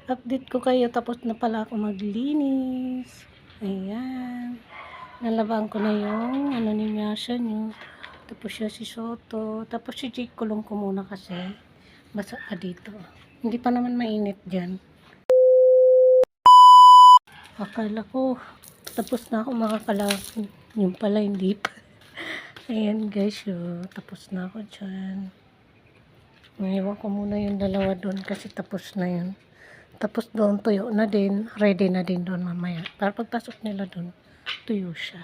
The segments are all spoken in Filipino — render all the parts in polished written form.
Update ko kayo, tapos na pala ako maglinis. Ayan. Nalaban ko na yung ano ni Masha nyo. Tapos siya si Soto. Tapos si Jake kulong ko muna kasi basa ka dito. Hindi pa naman mainit dyan. Akala ko tapos na ako makakalakad. Yung pala hindi pa. Ayan guys, tapos na ako dyan. Naiwan ko muna yung dalawa doon kasi tapos na yun. Tapos doon tuyo na din, ready na din doon mamaya. Para pagpasok nila doon, tuyo siya.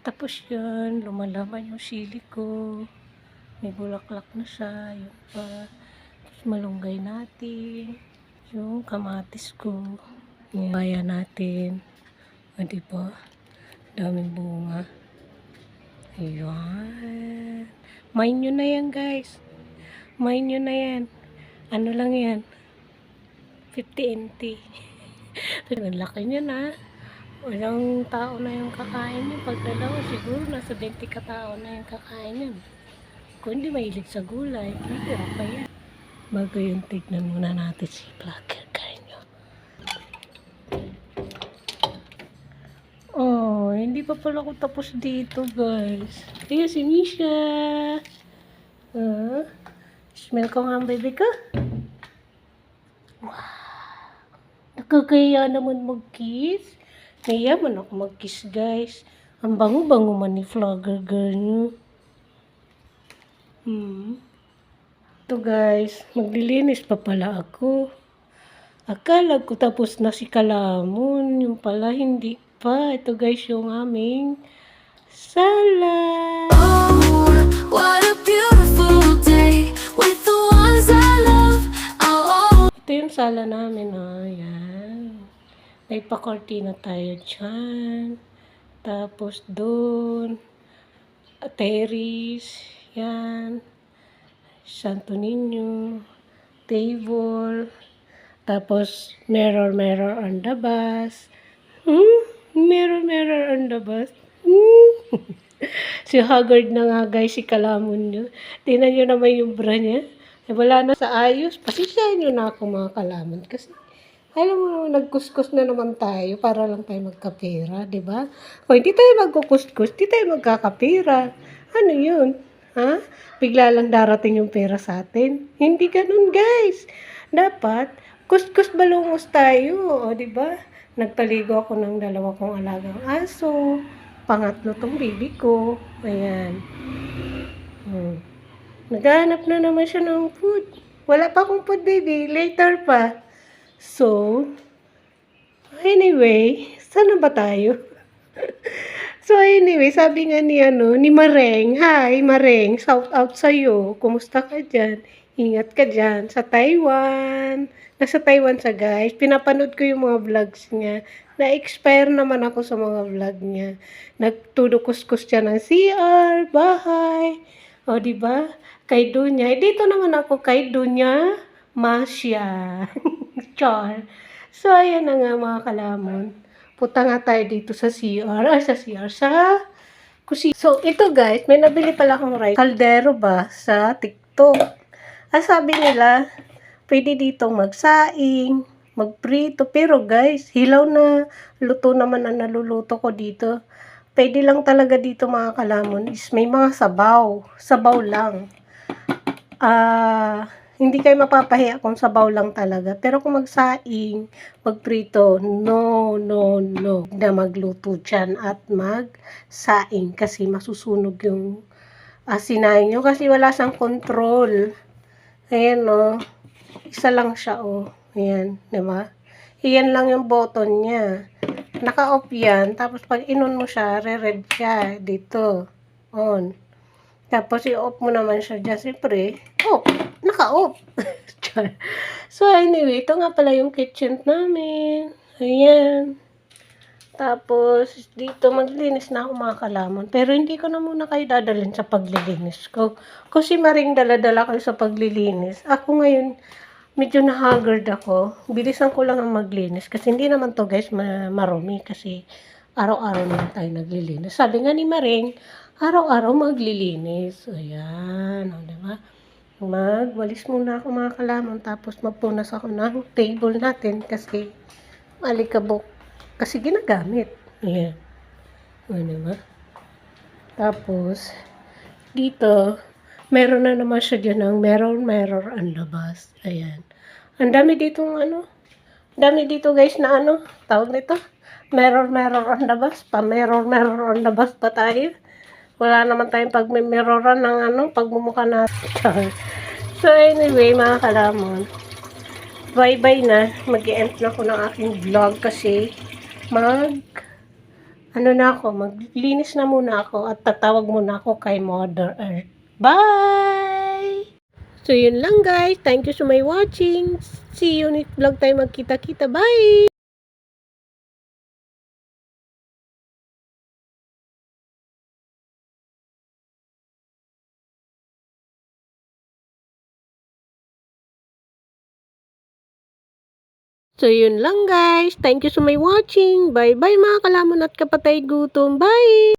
Tapos yun, lumalaban yung sili ko. May bulaklak na siya. Yun pa. Tapos malunggay natin. Yung kamatis ko. Yung baya natin. O diba? Daming bunga. Ayan. Main nyo na yan guys. Main nyo na yan. Ano lang yan? 50 NT. Ang laki niya na. Walang tao na yung kakain niya. Pag dalawa, siguro nasa 20 katao na yung kakain niya. Kung hindi mahilig sa gulay, pwede pa yan. Bago yung tignan muna natin si vlogger. Kain nyo. Oh, hindi pa pala ako tapos dito guys. Ayun si Misha. Smell ko nga ang baby ko. Nakakaya naman mag-kiss. Nayaman ako mag-kiss guys. Ang bango-bango man ni vlogger girl nyo. Ito guys, maglilinis pa pala ako. Akala ko tapos na si Kalamon. Yung pala hindi pa. Ito guys yung aming sala. Oh, what a beautiful day with the ones I love. Oh, Ito yung sala namin. Yan. May pa-cortina tayo dyan. Tapos doon. Terrace. Yan. Santo Niño. Table. Tapos mirror on the bus. Mirror on the bus. Si Haggard na nga guys, si Kalamon nyo. Tingnan nyo naman yung bra niya. Wala na sa ayos. Pasisyahin nyo na ako mga Kalamon. Kasi alam mo, nagkuskus na naman tayo para lang tayo magkapera, di ba? Kung hindi tayo magkukuskus, di tayo magkakapera. Ano yun? Ha? Bigla lang darating yung pera sa atin. Hindi ganun, guys. Dapat, kuskus balungos tayo, o di ba? Nagpaligo ako ng dalawa kong alagang aso. Pangatlo tong baby ko. Ayan. Naghahanap na naman siya ng food. Wala pa akong food, baby. Later pa. So, anyway, sana ba tayo? So, anyway, sabi nga ni Mareng, hi, Mareng, shout out sa'yo. Kumusta ka dyan? Ingat ka dyan sa Taiwan. Nasa Taiwan sa guys. Pinapanood ko yung mga vlogs niya. Na-expire naman ako sa mga vlog niya. Nagtudukuskus siya ng CR, bahay. O, diba? Kay Dunya. Dito naman ako kay Dunya Masya. Char. So, ayan na nga mga Kalamon. Punta nga tayo dito sa CR. Sa kusina. So, ito guys, may nabili pala akong rice. Kaldero ba sa TikTok. Sabi nila, pwede dito magsaing, magprito. Pero guys, hilaw na luto naman ang naluluto ko dito. Pwede lang talaga dito mga Kalamon is may mga sabaw. Sabaw lang. Hindi kayo mapapahiya kung sabaw lang talaga. Pero kung magsaing, magprito, no. Na magluto dyan at magsaing kasi masusunog yung sinaing nyo kasi wala siyang control. Ayan o. Isa lang siya o. Ayan, diba? Iyan lang yung button niya. Naka-off yan. Tapos pag inon mo siya, re-red siya dito. On. Tapos i-off mo naman siya dyan. Siyempre, off. Naka-off. So, anyway, ito nga pala yung kitchen namin. Ayan. Tapos, dito maglinis na ako mga Kalamon. Pero hindi ko na muna kayo dadalhin sa paglilinis ko. Kasi maring dala-dala kayo sa paglilinis. Ako ngayon, medyo na-haggard ako. Bilisan ko lang ang maglinis. Kasi hindi naman to guys marumi. Kasi araw-araw naman tayo naglilinis. Sabi nga ni Maring, araw-araw maglilinis. Ayan. O, diba? Magwalis muna ako mga kalamon, tapos magpunas ako ng table natin kasi alikabok. Kasi ginagamit. Ayan. O, diba? Tapos, dito, meron na naman siya dyan ng mirror ang labas. Ayan. Ang dami ditong dami dito guys na tawag nito. Mirror ang labas. Pa-mirror ang labas pa tayo. Wala naman tayong pagmimirroran ng pagmumukha natin. So anyway, mga kalamon, bye-bye na. Mag-i-end na ako ng aking vlog kasi maglinis na muna ako at tatawag muna ako kay Mother Earth. Bye! So yun lang guys. Thank you so much watching. See you next vlog tayo magkita-kita. Bye! So yun lang guys. Thank you so much watching. Bye-bye mga kalamon at kapatay gutom. Bye!